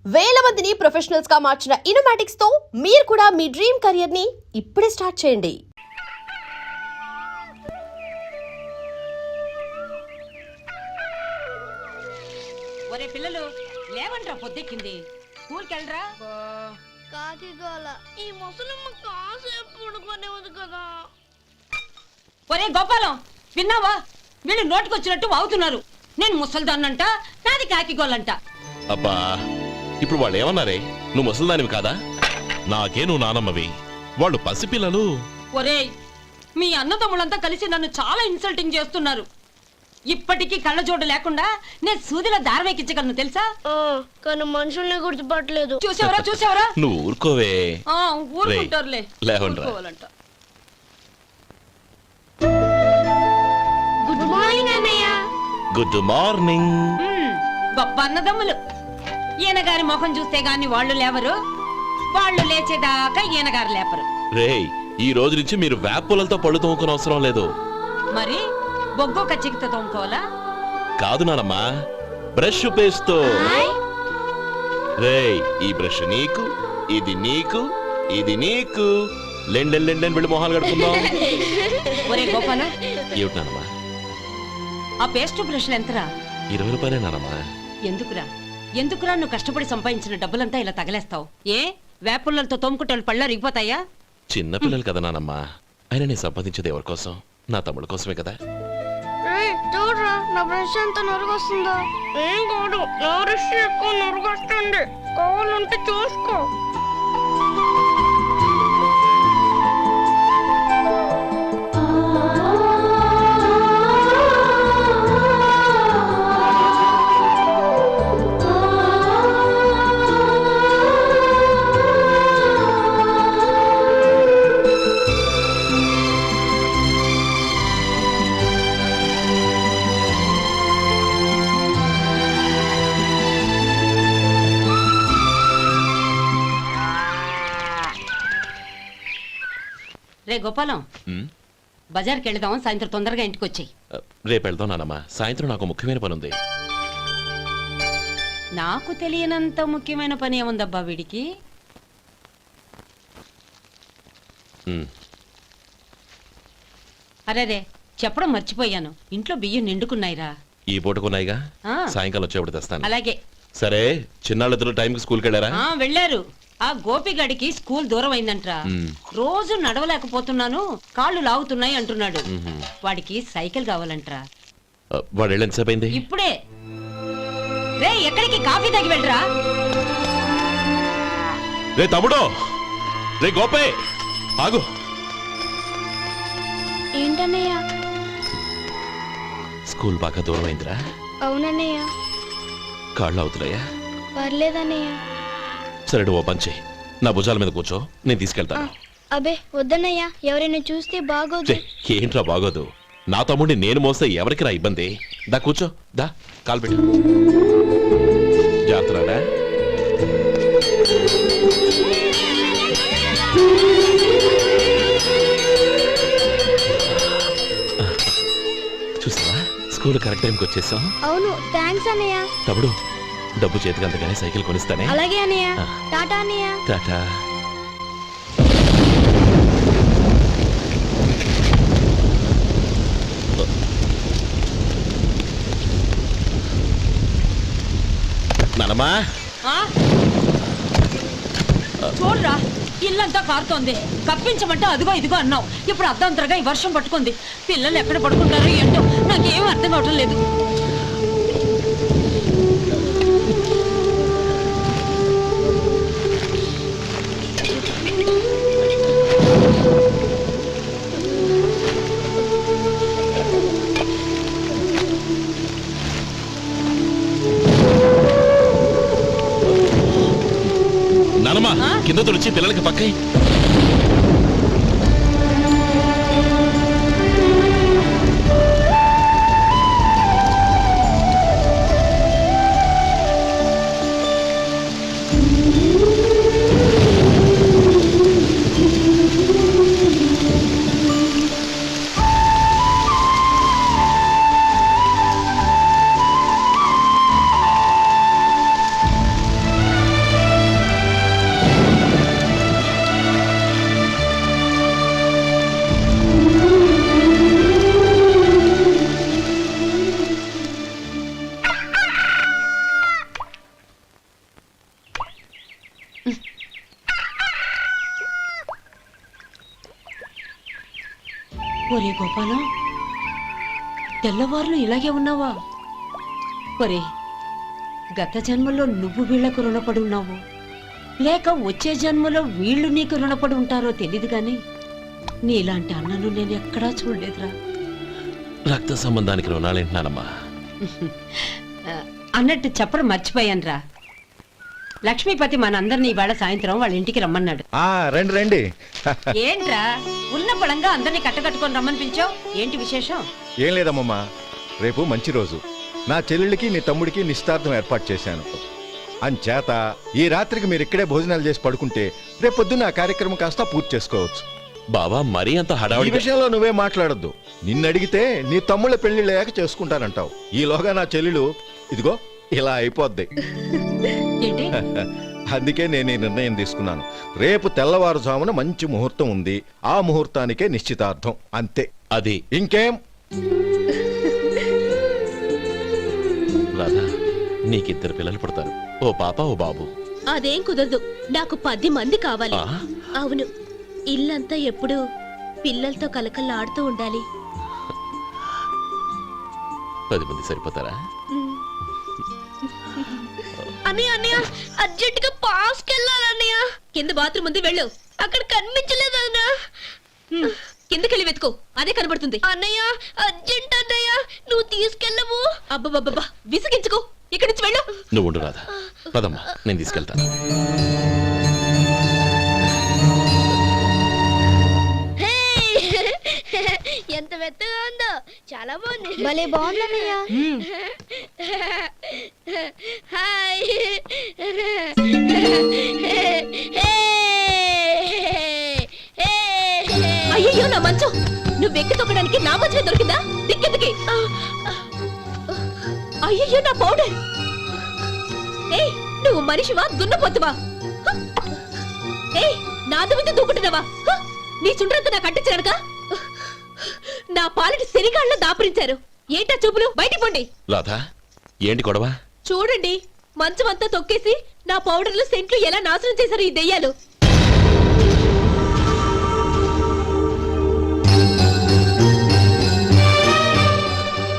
వేల మందిని ప్రొఫెషనల్స్ గా మార్చిన ఇనోమాటిక్స్ తో మీరు కూడా మీ డ్రీమ్ కెరియర్ ని ఇప్పుడే స్టార్ట్ చేయండి. ఒరే పిల్లలు లేవంట్రా, పొద్దెక్కింది. స్కూల్కి వెళ్ళరా. కాకిగోల ఈ ముసలమ్మ కాసేపు పడుకునేది కదా. ఒరే గోపాలం, విన్నావా? వీళ్ళు నోటికొచ్చినట్టు వాగుతున్నారు. నేను ముసల్దాన్నంట, నాది కాకిగోలంట. అబ్బా, ఇప్పుడు వాళ్ళు ఏమన్నారే? నువ్వు ముసల్దానివి కాదా? నాకే నువ్వు నానమ్మవి, వాళ్ళు పసిపిల్లలు. ఒరే, మీ అన్నదమ్ములంతా కలిసి నన్ను చాలా ఇన్సల్టింగ్ చేస్తున్నారు. ఇప్పటికీ కళ్ళజోడు లేకుండా నేను సూదిలో దారవేకించగలను తెలుసా? కానీ మనుషుల్ని గుర్తుపట్టలేదు. చూసావరా? నువ్వు ఊరుకోవే. ఊరుకుంటారులే. లేవండ్రా. గుడ్ మార్నింగ్ అన్నయ్య. Good morning. గొప్ప అన్నదమ్ములు. ఈయనగారి ముఖం చూస్తే గాని వాళ్ళు లేవరు, వాళ్ళు లేచేదాకా ఈయనగారు లేపరు. రేయ్, ఈ రోజు నుంచి మీరు వేపులతో పళ్ళు తోముకునే అవసరం లేదు. మరి బొగ్గు కచ్చికితో తోముకోవాలా? కాదు నానమ్మా, బ్రష్ పేస్తో. రేయ్, ఈ బ్రష్ నీకు, ఇది నీకు, ఇది నీకు. లెండెన్ వెళ్ళి మొహాలు కడుకుందాం. ఒరే గోపాల, ఏమిటి నానమ్మా? ఆ పేస్ట్ బ్రష్లు ఎంతరా? 20 రూపాయలే నానమ్మా. ఎందుకురా నువ్వు కష్టపడి సంపాదించిన డబ్బులంతా ఇలా తగలేస్తావు? ఏ వేపుల్లలతో తోముకుంటే పళ్ళు అరిగిపోతాయా? చిన్న పిల్లలు కదా నానమ్మా. అయినా నేను సంపాదించేది ఎవరి కోసం? నా తమ్ముడు కోసమే కదా. చూడరా, నా బ్రష్ ఎంత నొరుగొస్తుందో. ఏం కాదు, నా బ్రష్ ఎక్కువ నొరుగొస్తుంది. కావాలంటే చూసుకో. రే గోపాలం, ఉమ్, బజార్కి వెళదాం. సాయంత్రం తొందరగా ఇంటికి వచ్చాయి. రేపు వెళ్దాం నానమ్మా. సాయంత్రం నాకు ముఖ్యమైన పని ఉంది. నాకు తెలియనంత ముఖ్యమైన పని ఏముందబ్బా వీడికి? ఉమ్, అరే చెప్పడం మర్చిపోయాను, ఇంట్లో బియ్యం నిండుకున్నాయిరా. ఈ పూటకున్నాయిగా, ఆ. సాయంకాలం వచ్చేప్పుడు తెస్తాను. అలాగే. సరే, చిన్నాళ్ళిద్దరు టైంకి స్కూల్కి వెళ్ళారా? వెళ్ళారు. ఆ గోపిగడికి స్కూల్ దూరం అయిందంట్రా. రోజు నడవలేకపోతున్నాను, కాళ్ళు లాగుతున్నాయి అంటున్నాడు. వాడికి సైకిల్ కావాలంట్రా. వాడు వెళ్ళి ఎంతసేపు అయింది? ఇప్పుడే. రే, ఎక్కడికి? కాఫీ తాగి వెళ్ళరా. రే తమ్ముడు, రే గోపే, ఆగు. ఏంటన్నయ్య? స్కూల్ బాగా దూరం అయిందిరా. అవునన్నయ్య. కాళ్ళు అవుతున్నాయా? పర్లేదన్నయ్య. సరే, ఓ పని చెయ్యి, నా భుజాల మీద కూర్చో, నేను తీసుకెళ్తాను. అబే వద్దన్నయ్య, ఎవరైనా చూస్తే బాగోదు. ఛే, ఏంట్రా బాగోదు? నా తమ్ముడిని నేను మోస్తే ఎవరికి రా ఇబ్బంది? దా కూర్చో, దా కాలు పెట్టు. జాగ్రత్తరా. చూసావా, స్కూల్ కరెక్ట్ టైంకి వచ్చేసాం. అవును, థ్యాంక్స్ అన్నయ్య. తమ్ముడు, డబ్బు చేతికి అంతగానే సైకిల్ కొనిస్తానే. అలాగే అన్నయ్య. ఆ. టాటా అన్నయ్య. టాటా. నానమ్మా, చూడరా, ఇల్లంతా కారుతోంది. కప్పించమంటే అదిగో ఇదిగో అన్నావు, ఇప్పుడు అర్ధంతరగా ఈ వర్షం పట్టుకుంది. పిల్లలు ఎక్కడ పడుకుంటారో ఏంటో నాకేం అర్థం కావటం లేదు. నానమ్మా, కింద తుడిచి పిల్లలకి పక్కై. ఒరే గోపాలం, తెల్లవారులు ఇలాగే ఉన్నావా? ఒరే, గత జన్మలో నువ్వు వీళ్లకు రుణపడి ఉన్నావు, లేక వచ్చే జన్మలో వీళ్ళు నీకు రుణపడి ఉంటారో తెలీదు గాని నీలాంటి అన్నను నేను ఎక్కడా చూడలేదురా. రక్త సంబంధానికి రుణాలేంటున్నానమ్మా. అన్నట్టు చెప్పడం మర్చిపోయానురా. లక్ష్మీపతి మనందరినీ ఇవాళ సాయంత్రం వాళ్ళ ఇంటికి రమ్మన్నాడు. రండి రండి. ఏంట్రా ఉన్న పళంగా అందరినీ కట్టకట్టుకొని రమ్మని పిలిచావు? ఏంటి విశేషం? ఏం లేదమ్మమ్మా, రేపు మంచి రోజు. నా చెల్లెళ్ళకి నీ తమ్ముడికి నిశ్చితార్థం ఏర్పాటు చేశాను. అంచేత ఈ రాత్రికి మీరు ఇక్కడే భోజనాలు చేసి పడుకుంటే రేపు పొద్దున్న ఆ కార్యక్రమం కాస్త పూర్తి చేసుకోవచ్చు. బావా, మరీ అంత ఈ హడావుడి విషయంలో నువ్వే మాట్లాడొద్దు. నిన్ను అడిగితే నీ తమ్ముళ్ళ పెళ్లిళ్ళయ్యాక చేసుకుంటానంటావు. ఈలోగా నా చెల్లెలు ఇదిగో ఇలా అయిపోద్ది. ఏంటి? అందుకే నేను ఈ నిర్ణయం తీసుకున్నాను. రేపు తెల్లవారుజామున మంచి ముహూర్తం ఉంది. ఆ ముహూర్తానికే నిశ్చితార్థం, అంతే. అది ఇంకేం? రాధా, నీకిద్దరు పిల్లలు పుడతారు, ఓ పాప ఓ బాబు. అదేం కుదరదు, నాకు 10 మంది కావాలి. ఆ? అవును, ఇల్లంతా ఎప్పుడు పిల్లలతో కలకల్లాడుతూ ఉండాలి. 10 మంది సరిపోతారా? అన్నయ్య అన్నయ్య, అర్జెంట్ గా పాస్కి వెళ్ళాలన్నయ్య. కింద బాత్రూమ్ ఉంది, వెళ్ళు. అక్కడ కనిపించలేదు అన్న. కిందకెళ్ళి వెతుకో, అదే కనబడుతుంది. అన్నయ్య అర్జెంట్ అన్నయ్య, నువ్వు తీసుకెళ్ళవు. అబ్బబ్బబ్బా, విసిగించుకో, ఇక్కడి నుంచి వెళ్ళు. నువ్వు ఉండు రాధా, పదమ్మా, నేను తీసుకెళ్తాను. ఎంత మెత్తగా ఉందో, చాలా బాగుంది. భలే బాగుంది అన్నయ్య. హాయ్. అయ్యో నా మంచం, నువ్వు ఎక్కి తొక్కడానికి నా మంచం దొరికిందా? దిక్కెందుకి? అయ్యో నా పౌడర్. ఏయ్, నువ్వు మనిషివా దున్నపోతువా? ఏయ్, నా మీద దూకుంటున్నావా? నీ చుండ్రంతా నాకు అంటించగలక? నా పాలిటి శనిగాళ్ళ దాపురించారు. ఏంటా చూపులు? బయటికి పోండి. రాధా, ఏంటి గొడవ? చూడండి, మంచం అంతా తొక్కేసి నా పౌడర్లు సెంట్లు ఎలా నాశనం చేశారు ఈ దెయ్యాలు.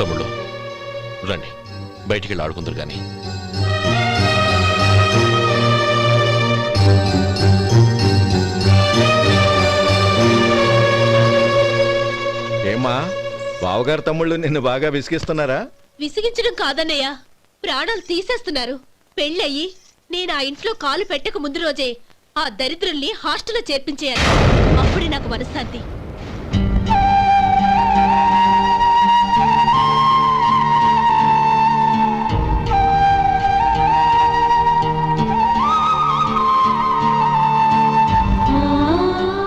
తమ్ముళ్ళు రండి, బయటికి వెళ్ళి ఆడుకుందరు గాని. ఏమ్మా, బావగారు తమ్ముళ్ళు నిన్ను బాగా విసిగిస్తున్నారా? విసిగించడం కాదన్నయ్య, ప్రాణాలు తీసేస్తున్నారు. పెళ్ళయి నేను ఆ ఇంట్లో కాలు పెట్టక ముందు రోజే ఆ దరిద్రుల్ని హాస్టల్లో చేర్పించేయాలి. అప్పుడే నాకు మనశ్శాంతి.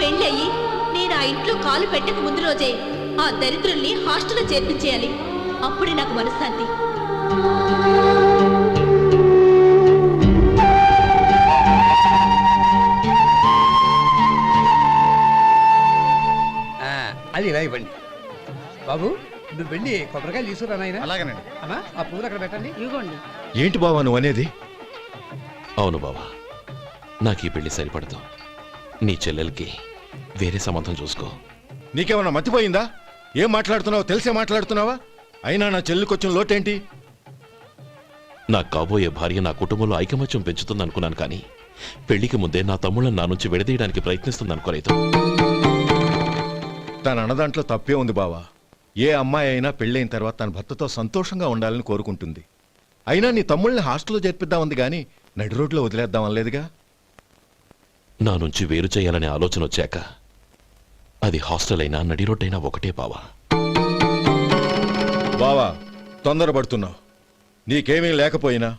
పెళ్ళయి నేను ఆ ఇంట్లో కాలు పెట్టక ముందు రోజే ఆ దరిద్రుల్ని హాస్టల్లో చేర్పించేయాలి. అప్పుడే నాకు మనశ్శాంతి. అది ఇలా ఇవ్వండి బాబు. నువ్వు వెళ్ళి కొబ్బరికాయలు తీసుకురా నాయన. అలాగేనండి. అమ్మా, ఆ పూలు అక్కడ పెట్టండి. ఇవ్వండి. ఏంటి బావా నువ్వు అనేది? అవును బావా, నాకు ఈ పెళ్లి సరిపడదు. నీ చెల్లెలకి వేరే సంబంధం చూసుకో. నీకేమన్నా మతిపోయిందా? ఏం మాట్లాడుతున్నావో తెలిసే మాట్లాడుతున్నావా? అయినా నా చెల్లికొచ్చిన లోటేంటి? నా కాబోయే భార్య నా కుటుంబంలో ఐకమత్యం పెంచుతుంది అనుకున్నాను, కానీ పెళ్లికి ముందే నా తమ్ముళ్ళని నా నుంచి విడదీయడానికి ప్రయత్నిస్తుంది అనుకోలేదు. తన అన్నదాంట్లో తప్పే ఉంది బావా. ఏ అమ్మాయి అయినా పెళ్ళైన తర్వాత తన భర్తతో సంతోషంగా ఉండాలని కోరుకుంటుంది. అయినా నీ తమ్ముళ్ళని హాస్టల్లో చేర్పిద్దామంది గాని నడి రోడ్లో వదిలేద్దాం అనలేదుగా. నా నుంచి వేరు చేయాలనే ఆలోచన వచ్చాక అది హాస్టల్ అయినా నడి రోడ్డైనా ఒకటే బావా. బావా, తొందరపడుతున్నావు. నీకేమీ లేకపోయినా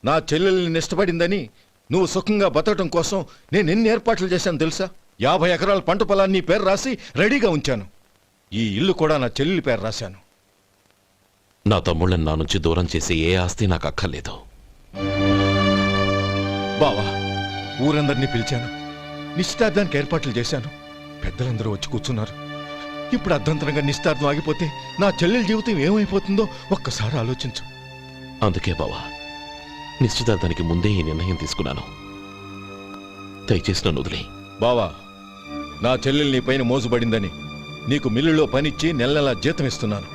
నా చెల్లెల్ని ఇష్టపడిందని నువ్వు సుఖంగా బతకటం కోసం నేను ఎన్ని ఏర్పాట్లు చేశాను తెలుసా? 50 ఎకరాల పంట పొలాన్ని నీ పేరు రాసి రెడీగా ఉంచాను. ఈ ఇల్లు కూడా నా చెల్లెలి పేరు రాశాను. నా తమ్ముళ్ళని నా నుంచి దూరం చేసే ఏ ఆస్తి నాకు అక్కర్లేదు. బావా, ఊరందరినీ పిలిచాను. నిశ్చితార్థానికి ఏర్పాట్లు చేశాను. పెద్దలందరూ వచ్చి కూర్చున్నారు. ఇప్పుడు అర్ధంతరంగా నిశ్చితార్థం ఆగిపోతే నా చెల్లెల జీవితం ఏమైపోతుందో ఒక్కసారి ఆలోచించు. అందుకే బావా, నిశ్చితార్థానికి ముందే ఈ నిర్ణయం తీసుకున్నాను. దయచేసి నన్ను వదిలే. బావా, నా చెల్లెలు నీ పైన మోసుబడిందని నీకు మిల్లులో పనిచ్చి నెల నెలా జీతం ఇస్తున్నాను.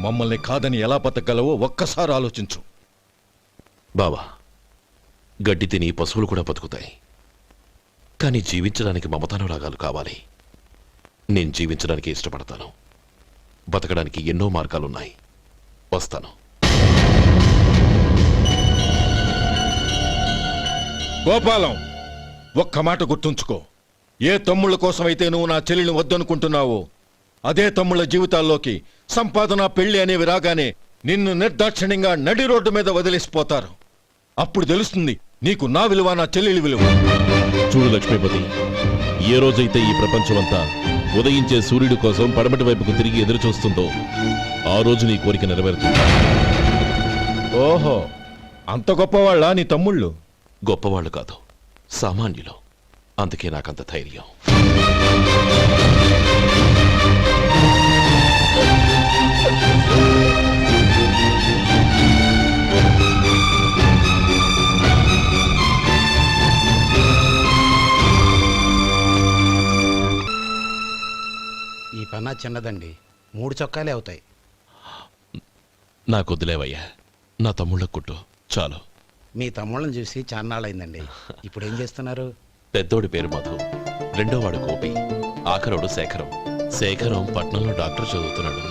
మమ్మల్ని కాదని ఎలా బతకగలవో ఒక్కసారి ఆలోచించు. బావా, గడ్డి తిని పశువులు కూడా బతుకుతాయి. కానీ జీవించడానికి మమతానురాగాలు కావాలి. నేను జీవించడానికి ఇష్టపడతాను. బతకడానికి ఎన్నో మార్గాలున్నాయి. వస్తాను. గోపాలం, ఒక్క మాట గుర్తుంచుకో. ఏ తమ్ముళ్ళ కోసమైతే నువ్వు నా చెల్లిని వద్దనుకుంటున్నావో అదే తమ్ముళ్ళ జీవితాల్లోకి సంపాదన, పెళ్లి అనేవి రాగానే నిన్ను నిర్దాక్షిణ్యంగా నడి రోడ్డు మీద వదిలేసిపోతారు. అప్పుడు తెలుస్తుంది నీకు నా విలువ, నా చెల్లెలి విలువ. చూడు లక్ష్మీపతి, ఏ రోజైతే ఈ ప్రపంచమంతా ఉదయించే సూర్యుడి కోసం పడమటి వైపుకు తిరిగి ఎదురు చూస్తుందో ఆ రోజు నీ కోరిక నెరవేరుతుంది. ఓహో, అంత గొప్పవాళ్ళ నీ తమ్ముళ్ళు? గొప్పవాళ్ళు కాదు, సామాన్యులు. అందుకే నాకంత ధైర్యం. ఈ పన్నా చిన్నదండి, 3 చొక్కాలే అవుతాయి. నాకొద్దులేవయ్యా, నా తమ్ముళ్ళ కుట్టు చాలు. మీ తమ్ముళ్ళని చూసి చాన్నాళ్ళైందండి. ఇప్పుడు ఏం చేస్తున్నారు? పెద్దోడి పేరు మధు, రెండోవాడు గోపి, ఆఖరోడు శేఖరం. శేఖరం పట్నంలో డాక్టర్ చదువుతున్నాడు.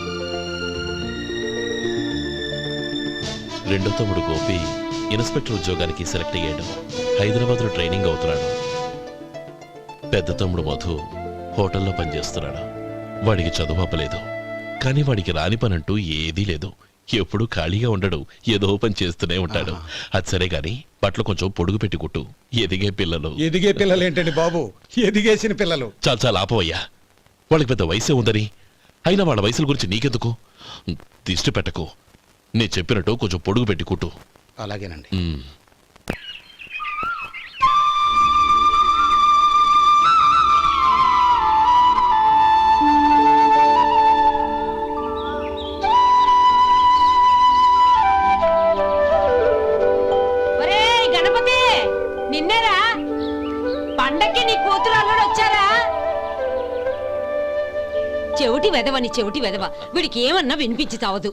రెండో తమ్ముడు గోపి ఇన్స్పెక్టర్ ఉద్యోగానికి సెలెక్ట్ అయ్యాడు. హైదరాబాద్లో ట్రైనింగ్ అవుతున్నాడు. పెద్ద తమ్ముడు మధు హోటల్లో పనిచేస్తున్నాడు. వాడికి చదువు అప్పలేదు, కానీ వాడికి రాని పనంటూ ఏదీ లేదు. ఎప్పుడూ ఖాళీగా ఉండడు, ఏదో పని చేస్తూనే ఉంటాడు. అది సరే గాని బట్టలు కొంచెం పొడుగు పెట్టి కుట్టు. ఎదిగే పిల్లలు. ఎదిగే పిల్లలు ఏంటండి బాబు, ఎదిగేసిన పిల్లలు. చాలా చాలా ఆపవయ్యా, వాళ్ళకి పెద్ద వయసే ఉందని. అయినా వాళ్ళ వయసుల గురించి నీకెందుకు? దిష్టి పెట్టకు. నేను చెప్పినట్టు కొంచెం పొడుగు పెట్టి కుట్టు. అలాగేనండి. ఒరేయ్ గణపతి, నిన్నేరా? పండక్కి నీ కూతురు అల్లుడు వచ్చారా? చెవిటి వెదవని చెవిటి వెదవ, వీడికి ఏమన్నా వినిపించి చావదు.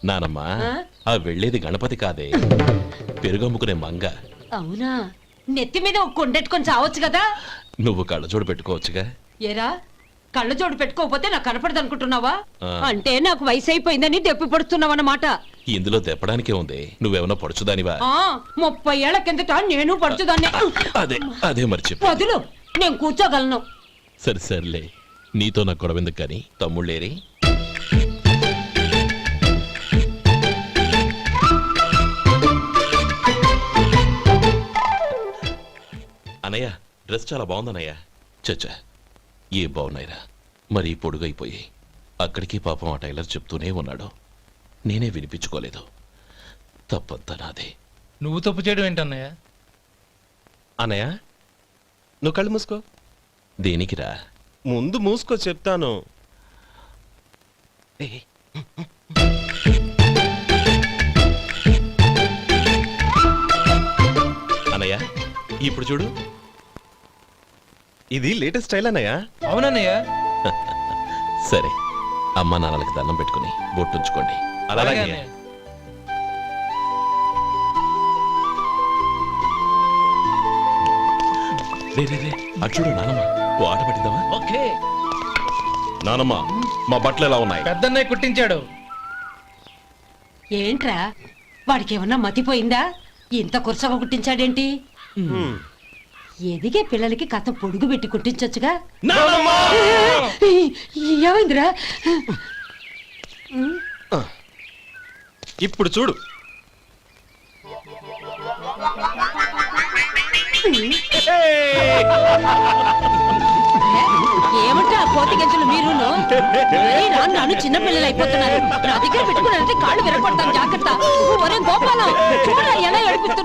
నానమ్మా, ఆ వెళ్ళేది గణపతి కాదే, పెరుగమ్ముకునే మంగ. అవునా? నెత్తి మీద ఒక కొండెట్టుకొని చావచ్చు కదా. నువ్వు కళ్ళజోడు పెట్టుకోవచ్చుగా. ఏరా, కళ్ళజోడు పెట్టుకోకపోతే నాకు కనపడదు అనుకుంటున్నావా? ఆ. అంటే నాకు వయసు అయిపోయిందని దెప్పి పడుతున్నావన్నమాట. ఇందులో దెప్పడానికే ఉంది. నువ్వేమన్నా పడుచుదానివా? 30 ఏళ్ల కిందట నేను పడుచుదాన్ని. అదే అదే మరి చెప్పు. వదులు, నేను కూర్చోగలను. సరే సర్లే, నీతో నాకు గొడవెందుకు కానీ. తమ్ముళ్ళేరి? అనయ్య, డ్రెస్ చాలా బాగుందన్నయ్య. చచ్చా, ఏ బాగున్నాయిరా, మరీ పొడుగైపోయి. అక్కడికి పాపం ఆ టైలర్ చెప్తూనే ఉన్నాడు, నేనే వినిపించుకోలేదు. తప్పంతా నాదే. నువ్వు తప్పు చేయడం ఏంటన్నయ్య? అన్నయ్య, నువ్వు కళ్ళు మూసుకో. దేనికిరా? ముందు మూసుకో చెప్తాను. అనయ్య, ఇప్పుడు చూడు. ఇది లేటెస్ట్ స్టైల్ అన్నయ్య. అవునన్నయ్య. సరే, అమ్మా నాన్నలకి దండం పెట్టుకుని బొట్టుంచుకోండి. అలాగే అలాగే. అన్నయ్య. రే రే రే, అటు చూడు నానమ్మ, ఓ ఆట పట్టిద్దామా? ఓకే. నానమ్మ, మా బట్టలు ఎలా ఉన్నాయి? పెద్దన్నయ్య కుట్టించాడు. ఏంట్రా, వాడికి ఏమన్నా మతిపోయిందా? ఇంత కురసగా కుట్టించాడేంటి? ఎదిగే పిల్లలకి కథ పొడుగు పెట్టి కుట్టించొచ్చుగా. ఏమైందిరా? ఇప్పుడు చూడు. ఏమంటే ఆ కోతి గంతులు మీరును? నన్ను చిన్న పిల్లలు అయిపోతున్నారు. నా దగ్గర పెట్టుకున్నారంటే కాళ్ళు విరగొడతాను, జాగ్రత్త. ఒరే గోపాలం, చూడరా ఎలా ఏడిపిస్తున్నా.